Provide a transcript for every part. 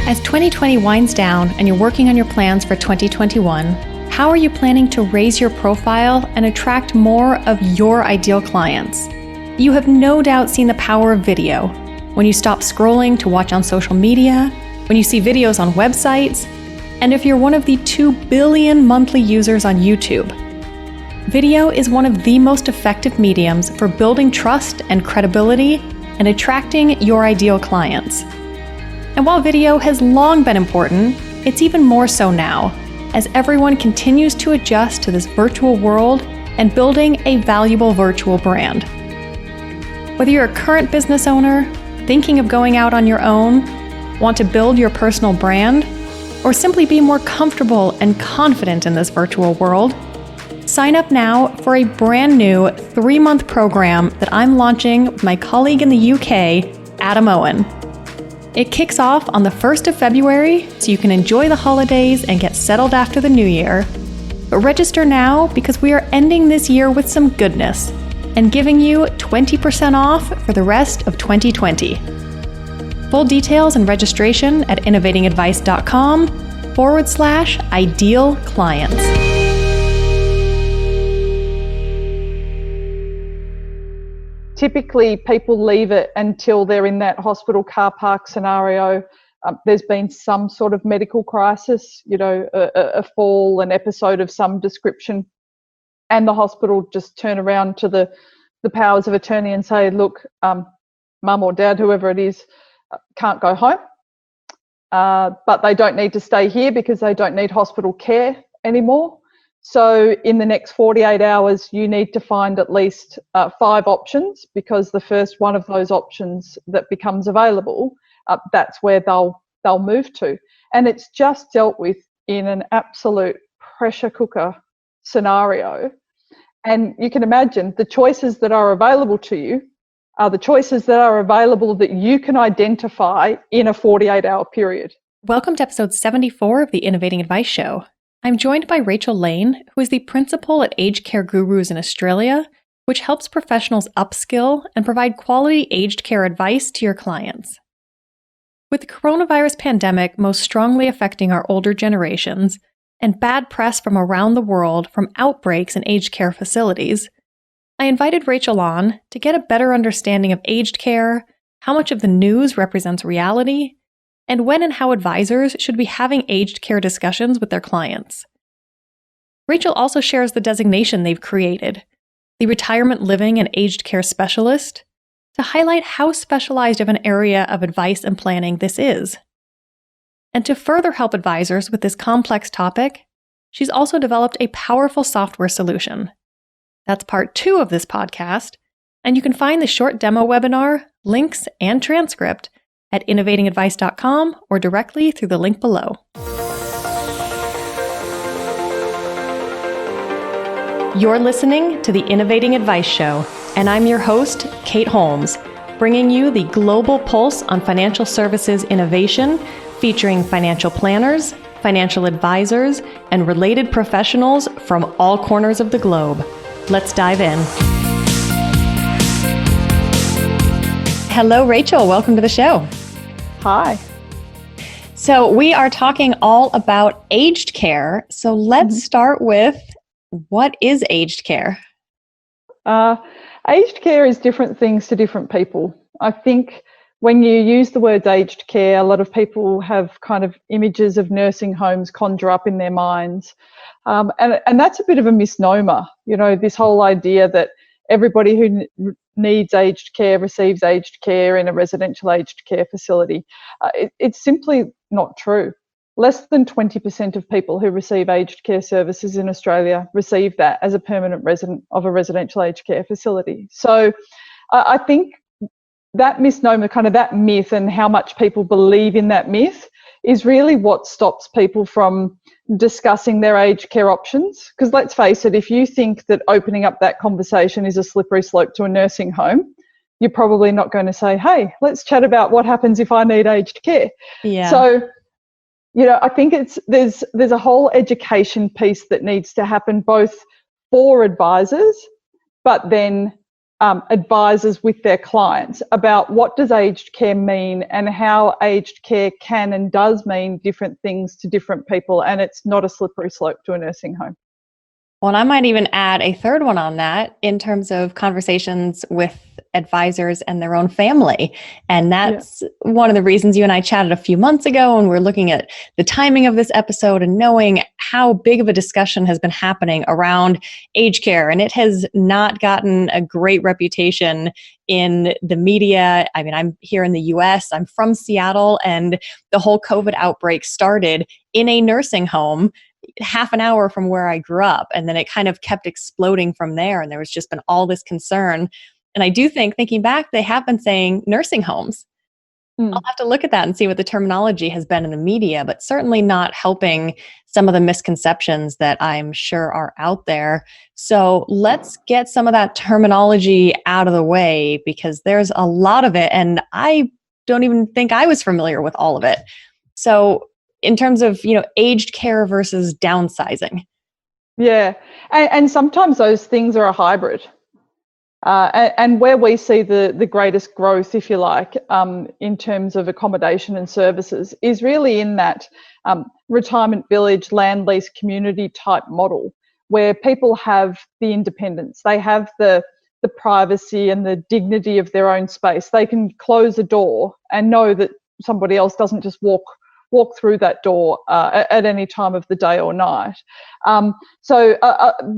As 2020 winds down and you're working on your plans for 2021, how are you planning to raise your profile and attract more of your ideal clients? You have no doubt seen the power of video. When you stop scrolling to watch on social media, when you see videos on websites, and if you're one of the 2 billion monthly users on YouTube. Video is one of the most effective mediums for building trust and credibility and attracting your ideal clients. And while video has long been important, it's even more so now, as everyone continues to adjust to this virtual world and building a valuable virtual brand. Whether you're a current business owner, thinking of going out on your own, want to build your personal brand, or simply be more comfortable and confident in this virtual world, sign up now for a brand new 3-month program that I'm launching with my colleague in the UK, Adam Owen. It kicks off on the 1st of February, so you can enjoy the holidays and get settled after the new year. But register now because we are ending this year with some goodness and giving you 20% off for the rest of 2020. Full details and registration at innovatingadvice.com/ideal clients. Typically, people leave it until they're in that hospital car park scenario. There's been some sort of medical crisis, a fall, an episode of some description, and the hospital just turn around to the powers of attorney and say, look, mum or dad, whoever it is, can't go home, but they don't need to stay here because they don't need hospital care anymore. So in the next 48 hours, you need to find at least 5 options, because the first one of those options that becomes available, that's where they'll move to. And it's just dealt with in an absolute pressure cooker scenario. And you can imagine the choices that are available to you are the choices that are available that you can identify in a 48-hour period. Welcome to episode 74 of the Innovating Advice Show. I'm joined by Rachel Lane, who is the principal at Aged Care Gurus in Australia, which helps professionals upskill and provide quality aged care advice to your clients. With the coronavirus pandemic most strongly affecting our older generations, and bad press from around the world from outbreaks in aged care facilities, I invited Rachel on to get a better understanding of aged care, how much of the news represents reality, and when and how advisors should be having aged care discussions with their clients. Rachel also shares the designation they've created, the Retirement Living and Aged Care Specialist, to highlight how specialized of an area of advice and planning this is. And to further help advisors with this complex topic, she's also developed a powerful software solution. That's part 2 of this podcast, and you can find the short demo webinar, links, and transcript at innovatingadvice.com or directly through the link below. You're listening to the Innovating Advice Show, and I'm your host, Kate Holmes, bringing you the global pulse on financial services innovation, featuring financial planners, financial advisors, and related professionals from all corners of the globe. Let's dive in. Hello, Rachel. Welcome to the show. Hi. So we are talking all about aged care. So let's start with, what is aged care? Aged care is different things to different people. I think when you use the words aged care, a lot of people have kind of images of nursing homes conjure up in their minds. And that's a bit of a misnomer, this whole idea that everybody who needs aged care receives aged care in a residential aged care facility. It's simply not true. Less than 20% of people who receive aged care services in Australia receive that as a permanent resident of a residential aged care facility. So I think that misnomer, kind of that myth, and how much people believe in that myth is really what stops people from discussing their aged care options. Because let's face it, if you think that opening up that conversation is a slippery slope to a nursing home, you're probably not going to say, hey, let's chat about what happens if I need aged care. Yeah. So, I think there's a whole education piece that needs to happen, both for advisors, but then advisors with their clients about what does aged care mean and how aged care can and does mean different things to different people, and it's not a slippery slope to a nursing home. Well, and I might even add a third one on that in terms of conversations with advisors and their own family. And that's one of the reasons you and I chatted a few months ago, and we're looking at the timing of this episode and knowing how big of a discussion has been happening around aged care. And it has not gotten a great reputation in the media. I mean, I'm here in the US, I'm from Seattle, and the whole COVID outbreak started in a nursing home half an hour from where I grew up. And then it kind of kept exploding from there. And there was just been all this concern. And I do think, thinking back, they have been saying nursing homes. I'll have to look at that and see what the terminology has been in the media, but certainly not helping some of the misconceptions that I'm sure are out there. So let's get some of that terminology out of the way, because there's a lot of it. And I don't even think I was familiar with all of it. So in terms of, aged care versus downsizing. Yeah. And sometimes those things are a hybrid. And where we see the greatest growth, if you like, in terms of accommodation and services is really in that retirement village, land lease community type model, where people have the independence. They have the privacy and the dignity of their own space. They can close a door and know that somebody else doesn't just walk through that door at any time of the day or night. So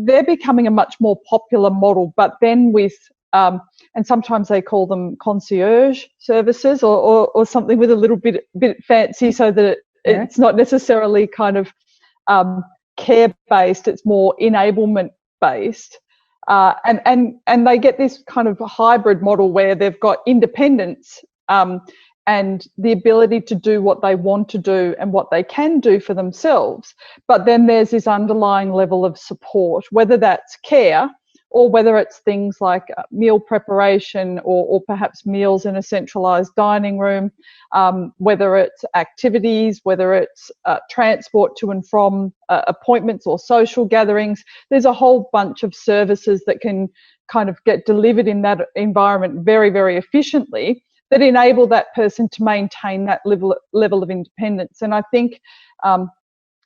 they're becoming a much more popular model, but then with, and sometimes they call them concierge services or something with a little bit fancy, so that it's not necessarily kind of care-based, it's more enablement-based. And they get this kind of hybrid model where they've got independence and the ability to do what they want to do and what they can do for themselves. But then there's this underlying level of support, whether that's care or whether it's things like meal preparation or perhaps meals in a centralised dining room, whether it's activities, whether it's transport to and from appointments or social gatherings. There's a whole bunch of services that can kind of get delivered in that environment very, very efficiently, that enable that person to maintain that level of independence. And I think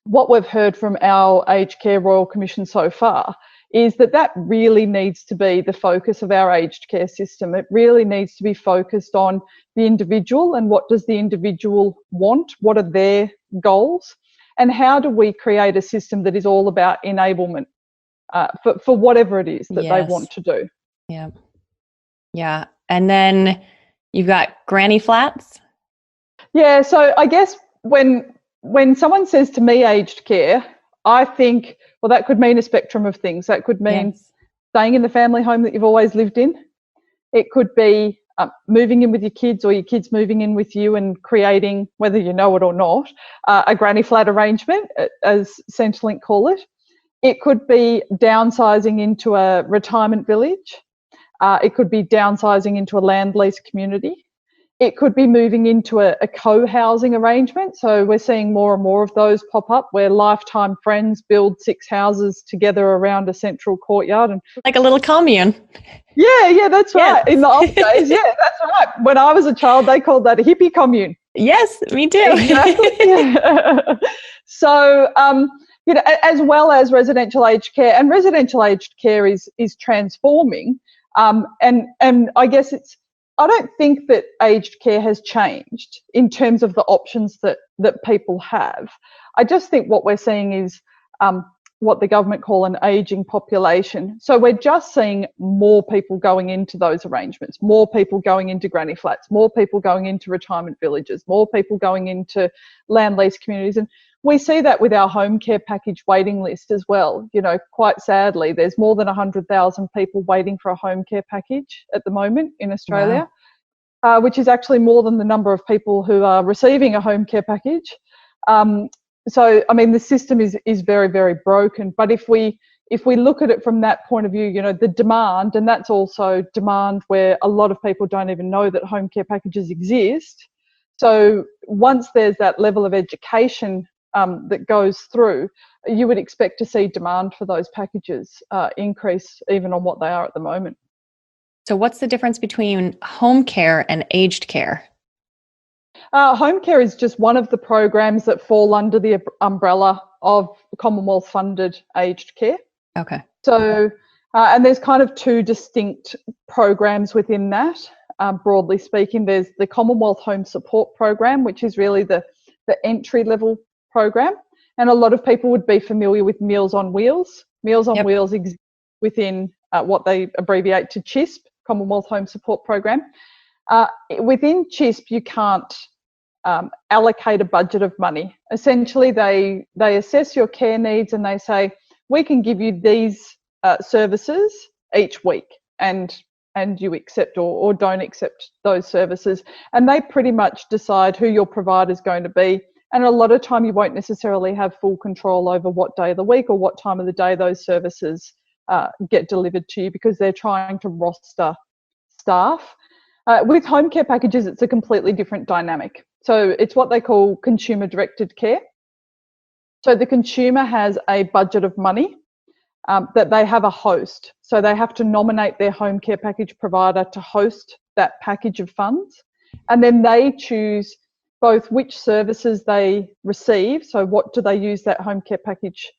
what we've heard from our Aged Care Royal Commission so far is that really needs to be the focus of our aged care system. It really needs to be focused on the individual and what does the individual want, what are their goals, and how do we create a system that is all about enablement for whatever it is that they want to do. Yeah. And then you've got granny flats. Yeah, so I guess when someone says to me aged care, I think, well, that could mean a spectrum of things. That could mean staying in the family home that you've always lived in. It could be moving in with your kids, or your kids moving in with you and creating, whether you know it or not, a granny flat arrangement, as Centrelink call it. It could be downsizing into a retirement village. It could be downsizing into a land lease community. It could be moving into a co-housing arrangement. So we're seeing more and more of those pop up, where lifetime friends build 6 houses together around a central courtyard. And like a little commune. Yeah, that's right. In the old days, that's right. When I was a child, they called that a hippie commune. Yes, me too. Exactly. Yeah. So, as well as residential aged care, and residential aged care is transforming. And I guess I don't think that aged care has changed in terms of the options that people have. I just think what we're seeing is what the government call an ageing population. So we're just seeing more people going into those arrangements, more people going into granny flats, more people going into retirement villages, more people going into land lease communities. And we see that with our home care package waiting list as well. Quite sadly, there's more than 100,000 people waiting for a home care package at the moment in Australia, which is actually more than the number of people who are receiving a home care package. So, I mean, the system is very, very broken. But if we look at it from that point of view, the demand, and that's also demand where a lot of people don't even know that home care packages exist. So once there's that level of education that goes through, you would expect to see demand for those packages increase even on what they are at the moment. So what's the difference between home care and aged care? Home care is just one of the programs that fall under the umbrella of Commonwealth funded aged care. Okay. So, and there's kind of two distinct programs within that. Broadly speaking, there's the Commonwealth Home Support Program, which is really the entry level program. And a lot of people would be familiar with Meals on Wheels. Meals on Wheels exists within what they abbreviate to CHISP, Commonwealth Home Support Program. Within CHISP, you can't allocate a budget of money. Essentially, they assess your care needs and they say, we can give you these services each week, and you accept or don't accept those services. And they pretty much decide who your provider is going to be. And a lot of time you won't necessarily have full control over what day of the week or what time of the day those services get delivered to you, because they're trying to roster staff. With home care packages, it's a completely different dynamic. So it's what they call consumer directed care. So the consumer has a budget of money that they have a host. So they have to nominate their home care package provider to host that package of funds. And then they choose both which services they receive, so what do they use that home care package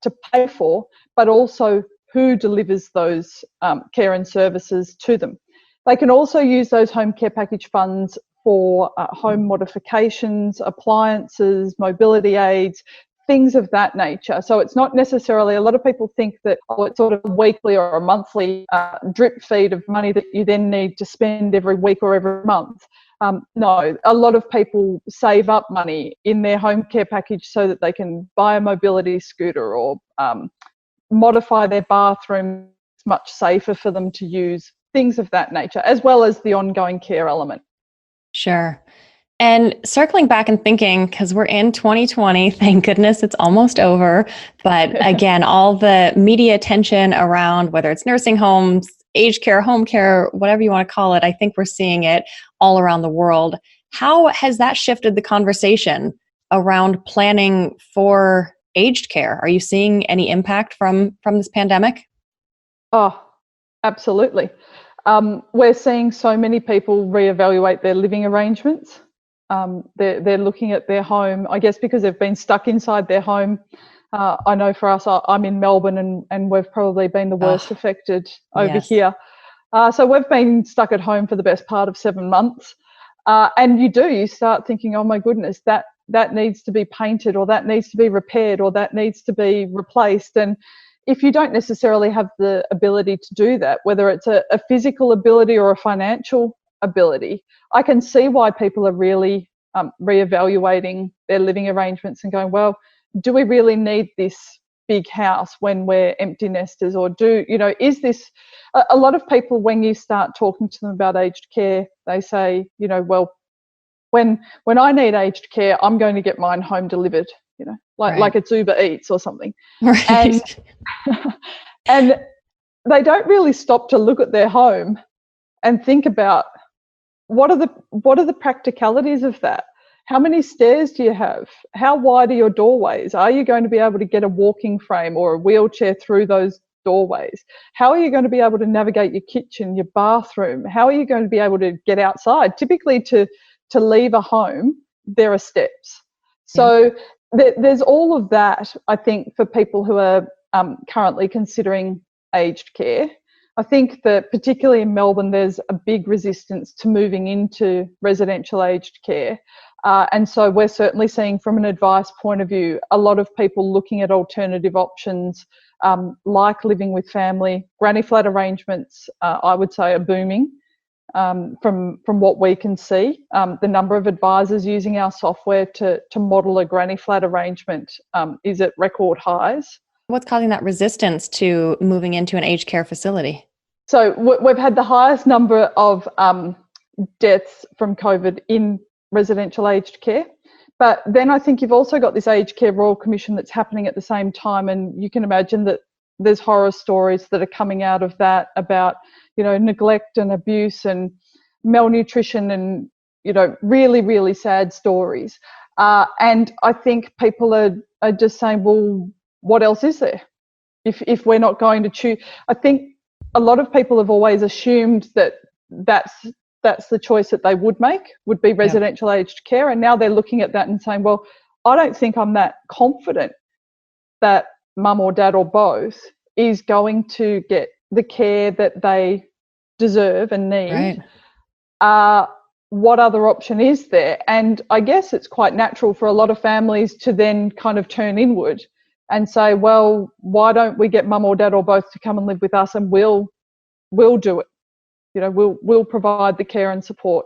to pay for, but also who delivers those care and services to them. They can also use those home care package funds for home modifications, appliances, mobility aids, things of that nature. So it's not necessarily, a lot of people think that it's sort of a weekly or a monthly drip feed of money that you then need to spend every week or every month. No, a lot of people save up money in their home care package so that they can buy a mobility scooter or modify their bathroom. It's much safer for them to use, things of that nature, as well as the ongoing care element. Sure. And circling back and thinking, because we're in 2020, thank goodness it's almost over. But again, all the media attention around whether it's nursing homes, aged care, home care, whatever you want to call it, I think we're seeing it all around the world. How has that shifted the conversation around planning for aged care? Are you seeing any impact from this pandemic? Oh, absolutely. We're seeing so many people reevaluate their living arrangements. They're looking at their home, I guess, because they've been stuck inside their home. I know for us, I'm in Melbourne, and we've probably been the worst affected over here. So we've been stuck at home for the best part of 7 months. And you start thinking, oh my goodness, that needs to be painted, or that needs to be repaired, or that needs to be replaced. And if you don't necessarily have the ability to do that, whether it's a physical ability or a financial ability, I can see why people are really reevaluating their living arrangements and going, well, do we really need this big house when we're empty nesters? Or is this, a lot of people, when you start talking to them about aged care, they say, well, when I need aged care, I'm going to get mine home delivered, like it's Uber Eats or something. Right. And they don't really stop to look at their home and think about what are the practicalities of that? How many stairs do you have? How wide are your doorways? Are you going to be able to get a walking frame or a wheelchair through those doorways? How are you going to be able to navigate your kitchen, your bathroom? How are you going to be able to get outside? Typically, to leave a home, there are steps. So there's all of that, I think, for people who are currently considering aged care. I think that particularly in Melbourne, there's a big resistance to moving into residential aged care. And so we're certainly seeing, from an advice point of view, a lot of people looking at alternative options, like living with family. Granny flat arrangements, I would say, are booming. From what we can see, the number of advisors using our software to model a granny flat arrangement is at record highs. What's causing that resistance to moving into an aged care facility? So we've had the highest number of deaths from COVID in residential aged care. But then I think you've also got this Aged Care Royal Commission that's happening at the same time, and you can imagine that there's horror stories that are coming out of that about, neglect and abuse and malnutrition and, really, really sad stories. And I think people are just saying, well, what else is there? If we're not going to choose, I think a lot of people have always assumed that that's the choice that they would make, would be residential aged care. And now they're looking at that and saying, well, I don't think I'm that confident that mum or dad or both is going to get the care that they deserve and need. Right. What other option is there? And I guess it's quite natural for a lot of families to then kind of turn inward and say, well, why don't we get mum or dad or both to come and live with us, and we'll do it. You know, we'll provide the care and support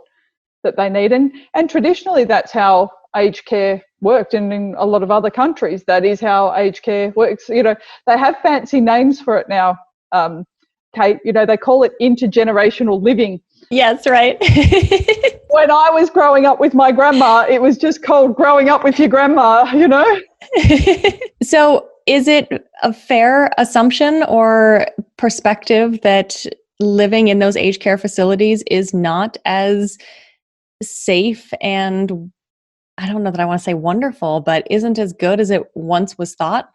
that they need. And traditionally that's how aged care worked, and in a lot of other countries that is how aged care works. You know, they have fancy names for it now, Kate. You know, they call it intergenerational living. Yes, right. When I was growing up with my grandma, it was just called growing up with your grandma, you know? So is it a fair assumption or perspective that living in those aged care facilities is not as safe and, I don't know that I want to say wonderful, but isn't as good as it once was thought?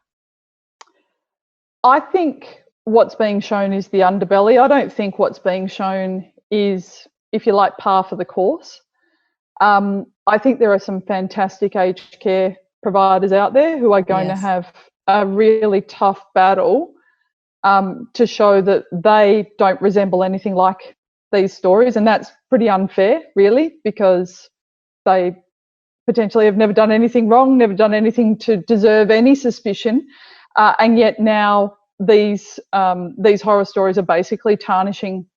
I think what's being shown is the underbelly. I don't think what's being shown is, if you like, par for the course. I think there are some fantastic aged care providers out there who are going to have a really tough battle to show that they don't resemble anything like these stories. And that's pretty unfair, really, because they potentially have never done anything wrong, never done anything to deserve any suspicion. And yet now these horror stories are basically tarnishing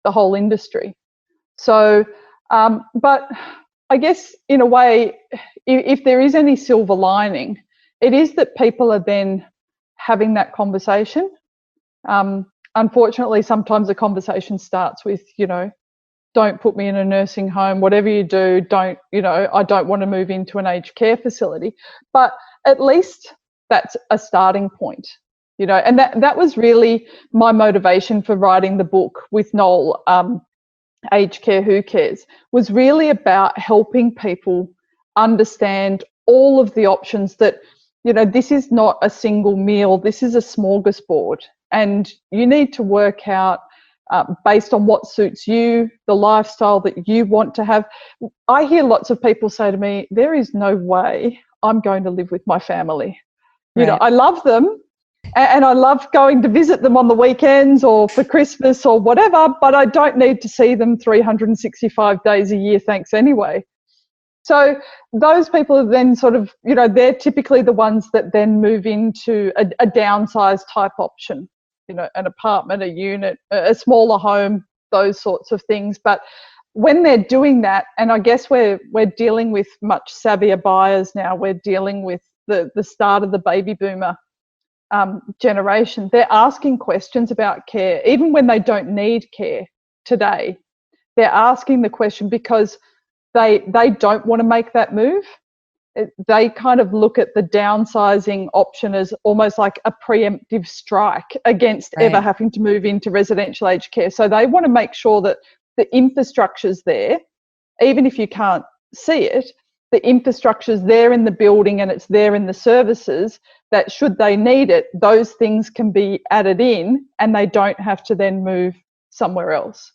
the whole industry. So, but I guess in a way, if there is any silver lining, it is that people are then having that conversation. Unfortunately, sometimes the conversation starts with, you know, don't put me in a nursing home, whatever you do, don't, you know, I don't want to move into an aged care facility. But at least that's a starting point, you know, and that was really my motivation for writing the book with Noel, Aged Care Who Cares, was really about helping people understand all of the options that, you know, this is not a single meal, this is a smorgasbord, and you need to work out based on what suits you, the lifestyle that you want to have. I hear lots of people say to me, there is no way I'm going to live with my family. You know, I love them and I love going to visit them on the weekends or for Christmas or whatever, but I don't need to see them 365 days a year, thanks anyway. So those people are then sort of, you know, they're typically the ones that then move into a downsized type option, you know, an apartment, a unit, a smaller home, those sorts of things. But when they're doing that, and I guess we're dealing with much savvier buyers now, we're dealing with the start of the baby boomer generation, they're asking questions about care, even when they don't need care today. They're asking the question because they don't want to make that move. They kind of look at the downsizing option as almost like a preemptive strike against ever having to move into residential aged care. So they want to make sure that the infrastructure's there, even if you can't see it, the infrastructure's there in the building and it's there in the services, that should they need it, those things can be added in and they don't have to then move somewhere else.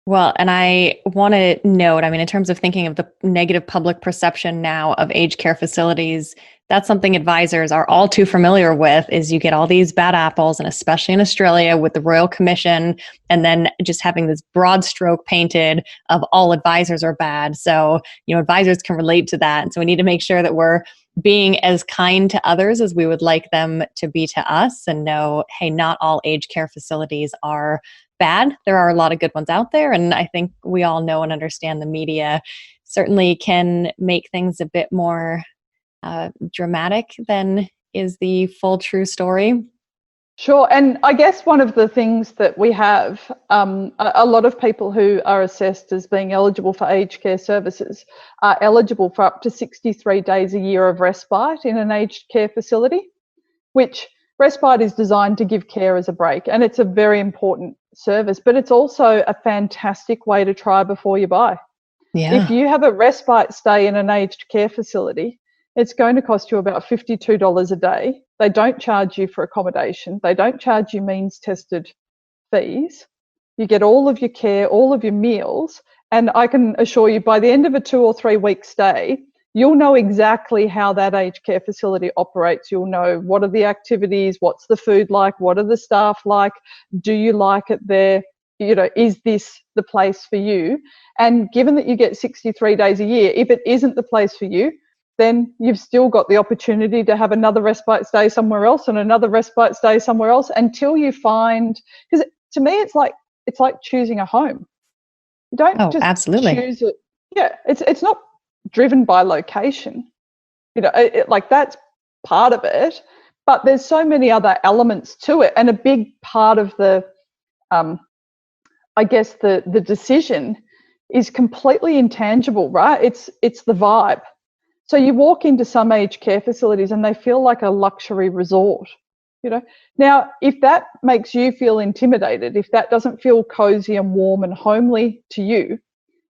Well, and I want to note, I mean, in terms of thinking of the negative public perception now of aged care facilities, that's something advisors are all too familiar with, is you get all these bad apples, and especially in Australia with the Royal Commission, and then just having this broad stroke painted of all advisors are bad. So, you know, advisors can relate to that. And so we need to make sure that we're being as kind to others as we would like them to be to us, and know, hey, not all aged care facilities are bad. There are a lot of good ones out there. And I think we all know and understand the media certainly can make things a bit more dramatic than is the full true story. Sure. And I guess one of the things that we have, a lot of people who are assessed as being eligible for aged care services are eligible for up to 63 days a year of respite in an aged care facility, which respite is designed to give carers a break. And it's a very important service, but it's also a fantastic way to try before you buy. Yeah. If you have a respite stay in an aged care facility, it's going to cost you about $52 a day. They don't charge you for accommodation. They don't charge you means tested fees. You get all of your care, all of your meals. And I can assure you, by the end of a 2 or 3 week stay, you'll know exactly how that aged care facility operates. You'll know what are the activities, what's the food like, what are the staff like, do you like it there? You know, is this the place for you? And given that you get 63 days a year, if it isn't the place for you, then you've still got the opportunity to have another respite stay somewhere else and another respite stay somewhere else until you find, because to me it's like choosing a home. You don't just absolutely. choose it. Yeah, it's not driven by location. You know, like that's part of it, but there's so many other elements to it, and a big part of the I guess the decision is completely intangible, right? It's the vibe. So you walk into some aged care facilities and they feel like a luxury resort, you know. Now, if that makes you feel intimidated, if that doesn't feel cozy and warm and homely to you,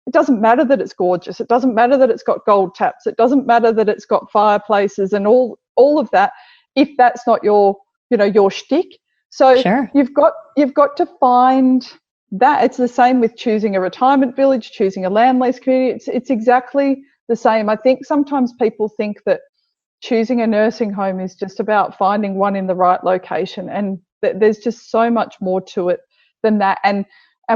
it doesn't matter that it's gorgeous. It doesn't matter that it's got gold taps. It doesn't matter that it's got fireplaces and all of that, if that's not your, you know, your shtick. So Sure. you've got to find that. It's the same with choosing a retirement village, choosing a land lease community. It's exactly the same. I think sometimes people think that choosing a nursing home is just about finding one in the right location, and there's just so much more to it than that. And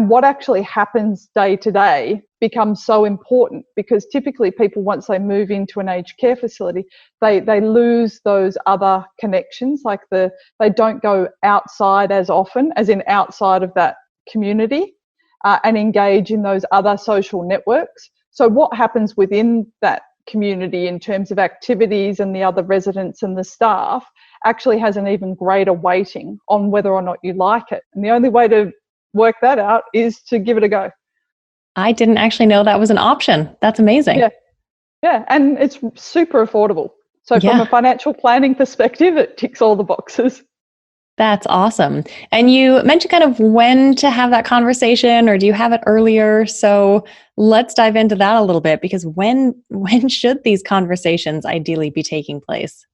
what actually happens day to day becomes so important, because typically people, once they move into an aged care facility, they lose those other connections. Like they don't go outside as often, as in outside of that community, and engage in those other social networks. So what happens within that community in terms of activities and the other residents and the staff actually has an even greater weighting on whether or not you like it. And the only way to work that out is to give it a go. I didn't actually know that was an option. That's amazing. Yeah, and it's super affordable. So from a financial planning perspective, it ticks all the boxes. That's awesome. And you mentioned kind of when to have that conversation, or do you have it earlier? So let's dive into that a little bit, because when should these conversations ideally be taking place?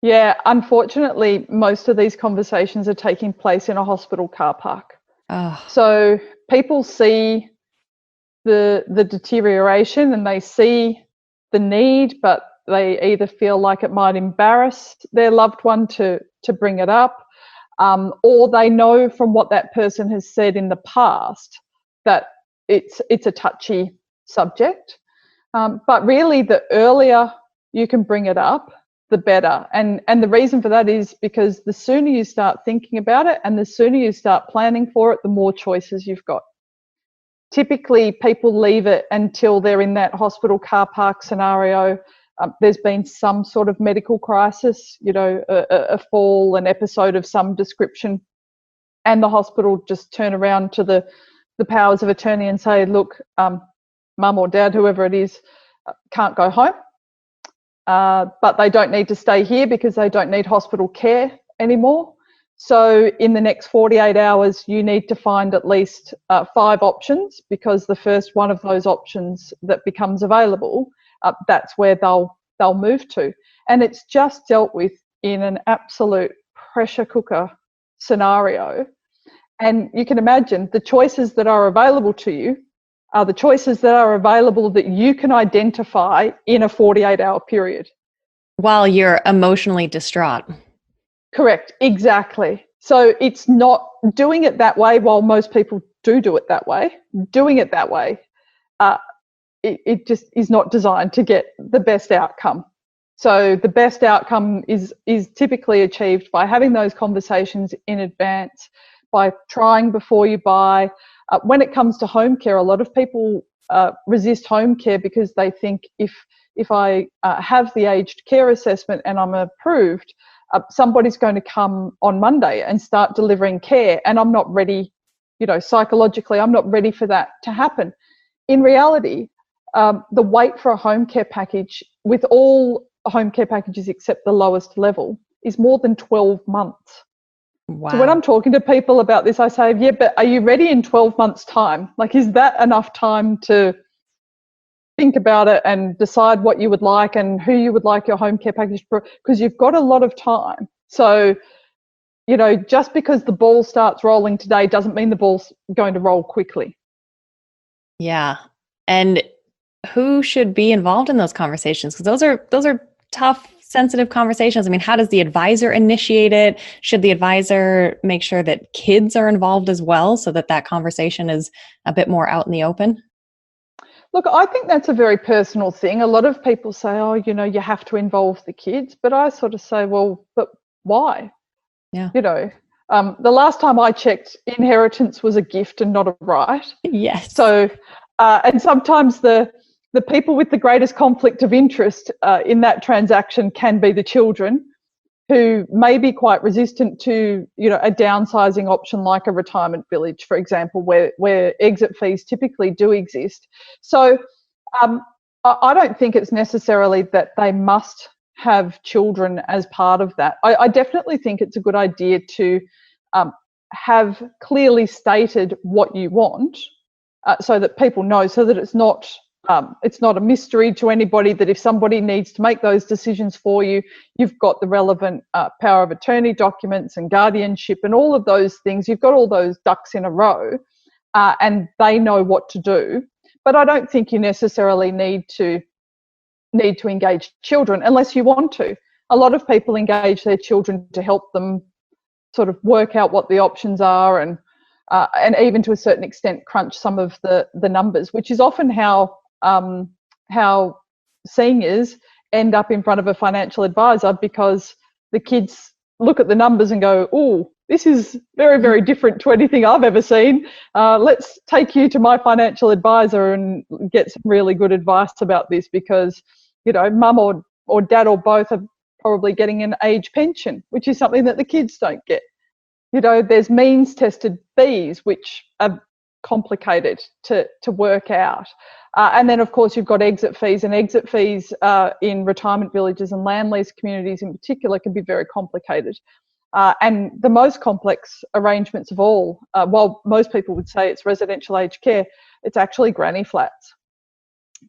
Yeah, unfortunately, most of these conversations are taking place in a hospital car park. Oh. So people see the deterioration and they see the need, but they either feel like it might embarrass their loved one to bring it up, or they know from what that person has said in the past that it's a touchy subject. But really, the earlier you can bring it up, the better. And the reason for that is because the sooner you start thinking about it and the sooner you start planning for it, the more choices you've got. Typically, people leave it until they're in that hospital car park scenario. There's been some sort of medical crisis, you know, a fall, an episode of some description, and the hospital just turn around to the powers of attorney and say, look, mum or dad, whoever it is, can't go home, but they don't need to stay here because they don't need hospital care anymore. So in the next 48 hours, you need to find at least 5 options, because the first one of those options that becomes available, that's where they'll move to. And it's just dealt with in an absolute pressure cooker scenario. And you can imagine the choices that are available to you are the choices that are available that you can identify in a 48-hour period. While you're emotionally distraught. Correct, exactly. So it's not doing it that way, while most people do it that way. Doing it that way, it just is not designed to get the best outcome. So the best outcome is typically achieved by having those conversations in advance, by trying before you buy. When it comes to home care, a lot of people resist home care because they think if I have the aged care assessment and I'm approved, somebody's going to come on Monday and start delivering care, and I'm not ready, you know, psychologically, I'm not ready for that to happen. In reality, the wait for a home care package, with all home care packages except the lowest level, is more than 12 months. Wow. So when I'm talking to people about this, I say, yeah, but are you ready in 12 months' time? Like, is that enough time to think about it and decide what you would like and who you would like your home care package for? Because you've got a lot of time. So, just because the ball starts rolling today doesn't mean the ball's going to roll quickly. Yeah. And who should be involved in those conversations? Because those are tough, sensitive conversations. I mean, how does the advisor initiate it? Should the advisor make sure that kids are involved as well so that conversation is a bit more out in the open? Look, I think that's a very personal thing. A lot of people say, oh, you have to involve the kids. But I sort of say, well, but why? Yeah. The last time I checked, inheritance was a gift and not a right. Yes. So, and sometimes the people with the greatest conflict of interest in that transaction can be the children, who may be quite resistant to, a downsizing option like a retirement village, for example, where exit fees typically do exist. So I don't think it's necessarily that they must have children as part of that. I definitely think it's a good idea to have clearly stated what you want, so that people know, so that it's not a mystery to anybody, that if somebody needs to make those decisions for you, you've got the relevant power of attorney documents and guardianship and all of those things. You've got all those ducks in a row, and they know what to do. But I don't think you necessarily need to engage children unless you want to. A lot of people engage their children to help them sort of work out what the options are, and even to a certain extent crunch some of the numbers, which is often how seniors end up in front of a financial advisor, because the kids look at the numbers and go, oh, this is very, very different to anything I've ever seen. Let's take you to my financial advisor and get some really good advice about this, because, mum or dad or both are probably getting an age pension, which is something that the kids don't get. There's means tested fees, which are complicated to work out. And then, of course, you've got exit fees, and exit fees in retirement villages and land lease communities in particular can be very complicated. And the most complex arrangements of all, while most people would say it's residential aged care, it's actually granny flats.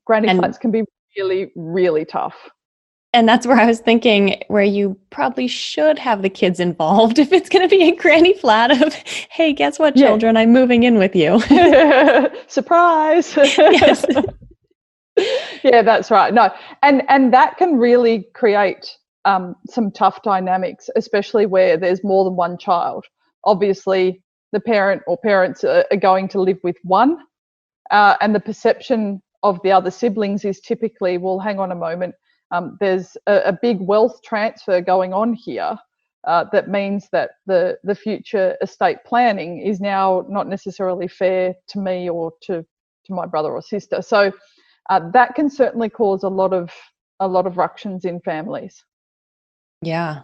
Granny flats can be really, really tough. And that's where I was thinking, where you probably should have the kids involved if it's going to be a granny flat of, hey, guess what, children, I'm moving in with you. Surprise. Yes. Yeah, that's right. No, and that can really create some tough dynamics, especially where there's more than one child. Obviously, the parent or parents are going to live with one, and the perception of the other siblings is typically, well, hang on a moment, there's a big wealth transfer going on here, that means that the future estate planning is now not necessarily fair to me or to my brother or sister. So that can certainly cause a lot of ructions in families. Yeah.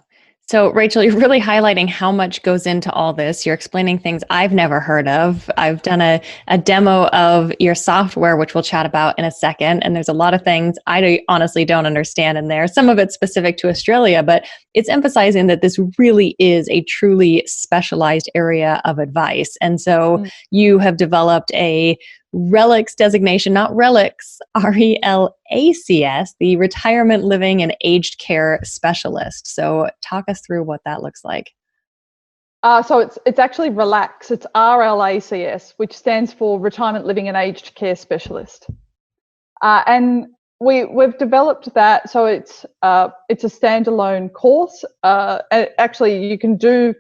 So, Rachel, you're really highlighting how much goes into all this. You're explaining things I've never heard of. I've done a demo of your software, which we'll chat about in a second. And there's a lot of things I honestly don't understand in there. Some of it's specific to Australia, but it's emphasizing that this really is a truly specialized area of advice. And so you have developed a RELACS designation, not relics, RELACS, the Retirement Living and Aged Care Specialist. So talk us through what that looks like. So it's actually RELACS. It's RLACS, which stands for Retirement Living and Aged Care Specialist. And we've developed that, so it's a standalone course. Actually, you can do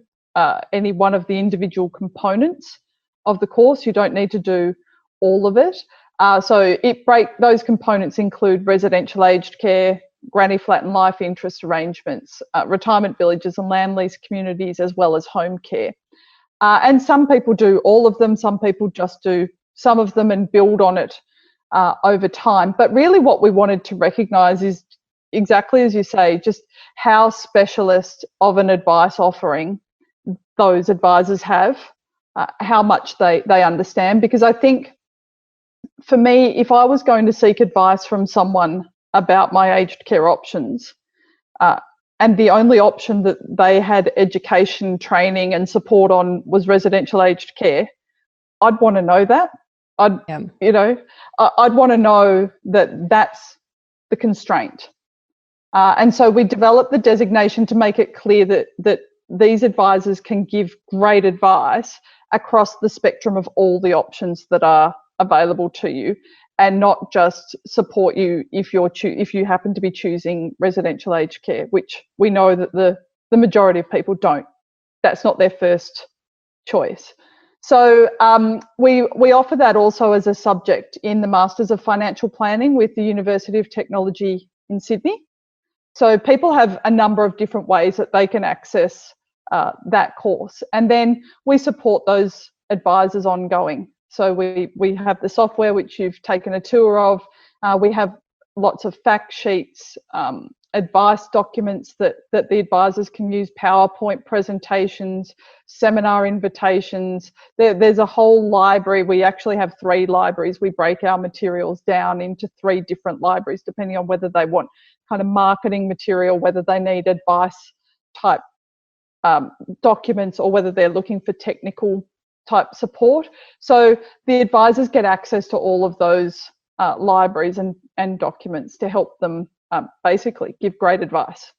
any one of the individual components of the course. You don't need to do all of it. So those components include residential aged care, granny flat and life interest arrangements, retirement villages and land lease communities, as well as home care. And some people do all of them, some people just do some of them and build on it over time. But really what we wanted to recognise is exactly as you say, just how specialist of an advice offering those advisors have, how much they understand. Because I think for me, if I was going to seek advice from someone about my aged care options, and the only option that they had education, training and support on was residential aged care, I'd want to know that. I'd want to know that that's the constraint. And so we developed the designation to make it clear that these advisors can give great advice across the spectrum of all the options that are available to you, and not just support you if you happen to be choosing residential aged care, which we know that the majority of people don't. That's not their first choice. So we offer that also as a subject in the Masters of Financial Planning with the University of Technology in Sydney. So people have a number of different ways that they can access that course, and then we support those advisors ongoing. So we have the software which you've taken a tour of. We have lots of fact sheets, advice documents that the advisors can use, PowerPoint presentations, seminar invitations. There's a whole library. We actually have 3 libraries. We break our materials down into 3 different libraries depending on whether they want kind of marketing material, whether they need advice type documents, or whether they're looking for technical type support. So the advisors get access to all of those libraries and documents to help them basically give great advice.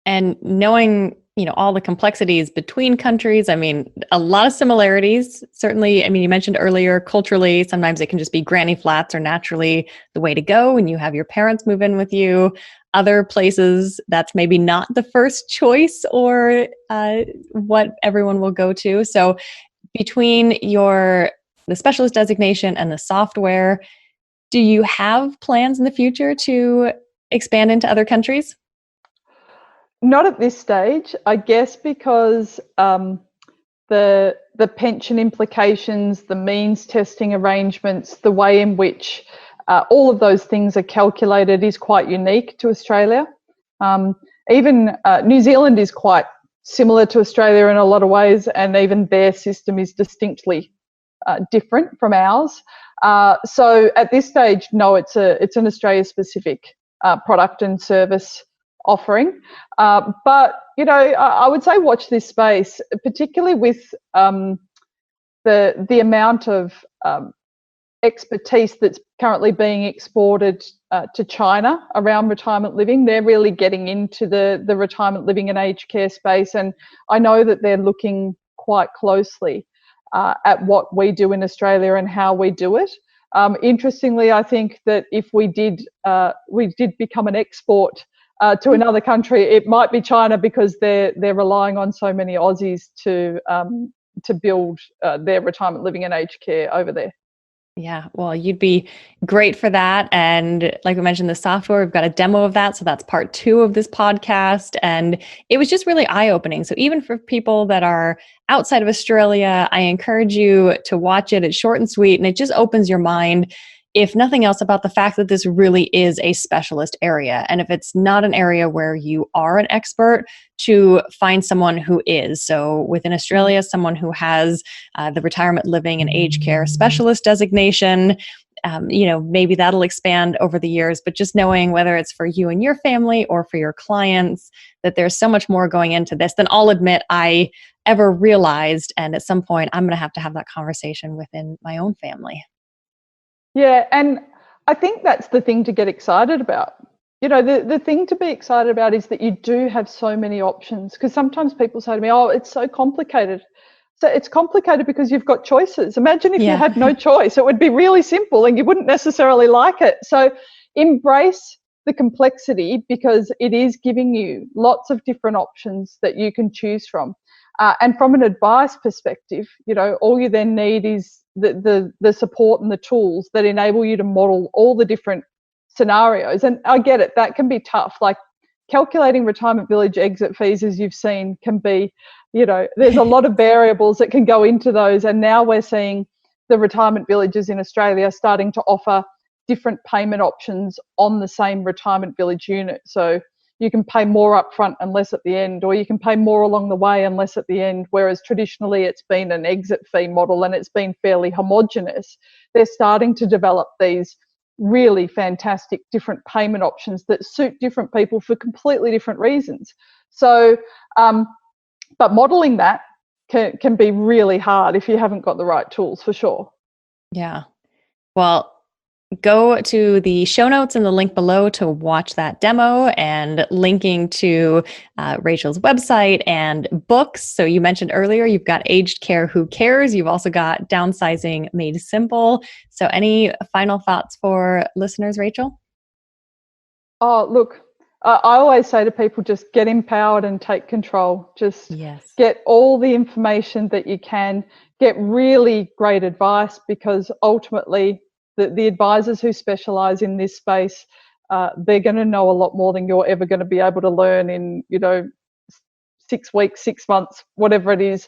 And knowing, all the complexities between countries, I mean, a lot of similarities, certainly. I mean, you mentioned earlier, culturally, sometimes it can just be granny flats are naturally the way to go when you have your parents move in with you. Other places, that's maybe not the first choice or what everyone will go to. So between the specialist designation and the software, do you have plans in the future to expand into other countries? Not at this stage, I guess, because the pension implications, the means testing arrangements, the way in which all of those things are calculated is quite unique to Australia. Even New Zealand is quite similar to Australia in a lot of ways, and even their system is distinctly different from ours. So at this stage, no, it's an Australia-specific product and service offering. But, I would say watch this space, particularly with the amount of expertise that's currently being exported to China around retirement living. They're really getting into the retirement living and aged care space. And I know that they're looking quite closely at what we do in Australia and how we do it. Interestingly, I think that if we did become an export to another country, it might be China, because they're relying on so many Aussies to build their retirement living and aged care over there. Yeah, well, you'd be great for that. And like we mentioned, the software, we've got a demo of that. So that's part 2 of this podcast. And it was just really eye-opening. So even for people that are outside of Australia, I encourage you to watch it. It's short and sweet, and it just opens your mind, if nothing else, about the fact that this really is a specialist area. And if it's not an area where you are an expert, to find someone who is. So within Australia, someone who has the retirement living and aged care specialist designation. Maybe that'll expand over the years, but just knowing whether it's for you and your family or for your clients, that there's so much more going into this than I'll admit I ever realized. And at some point, I'm going to have that conversation within my own family. Yeah, and I think that's the thing to get excited about. The thing to be excited about is that you do have so many options, because sometimes people say to me, oh, it's so complicated. So it's complicated because you've got choices. Imagine if you had no choice. It would be really simple and you wouldn't necessarily like it. So embrace the complexity, because it is giving you lots of different options that you can choose from. And from an advice perspective, all you then need is the support and the tools that enable you to model all the different scenarios. And I get it, that can be tough. Like calculating retirement village exit fees, as you've seen, can be, there's a lot of variables that can go into those. And now we're seeing the retirement villages in Australia starting to offer different payment options on the same retirement village unit. So you can pay more upfront and less at the end, or you can pay more along the way and less at the end, whereas traditionally it's been an exit fee model and it's been fairly homogenous. They're starting to develop these really fantastic different payment options that suit different people for completely different reasons. So, but modelling that can be really hard if you haven't got the right tools, for sure. Yeah. Well, Go to the show notes and the link below to watch that demo, and linking to Rachel's website and books. So you mentioned earlier, you've got Aged Care Who Cares? You've also got Downsizing Made Simple. So any final thoughts for listeners, Rachel? Oh, look, I always say to people, just get empowered and take control. Just get all the information that you can, get really great advice, because ultimately the advisors who specialize in this space, they're going to know a lot more than you're ever going to be able to learn in, 6 weeks, 6 months, whatever it is.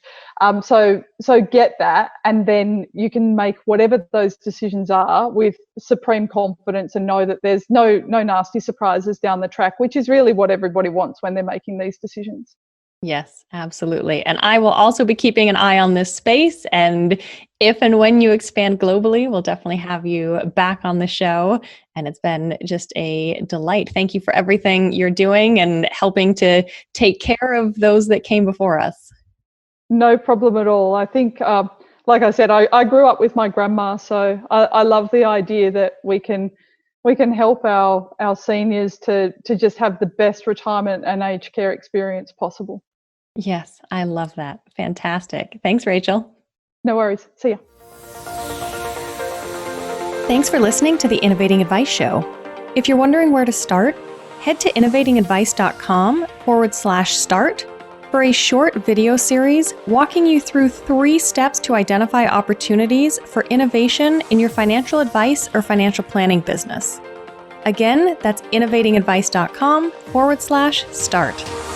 So get that, and then you can make whatever those decisions are with supreme confidence, and know that there's no nasty surprises down the track, which is really what everybody wants when they're making these decisions. Yes, absolutely. And I will also be keeping an eye on this space. And if and when you expand globally, we'll definitely have you back on the show. And it's been just a delight. Thank you for everything you're doing and helping to take care of those that came before us. No problem at all. I think, like I said, I grew up with my grandma, so I love the idea that we can help our seniors to just have the best retirement and aged care experience possible. Yes, I love that. Fantastic. Thanks, Rachel. No worries. See ya. Thanks for listening to the Innovating Advice Show. If you're wondering where to start, head to innovatingadvice.com/start for a short video series walking you through 3 steps to identify opportunities for innovation in your financial advice or financial planning business. Again, that's innovatingadvice.com/start.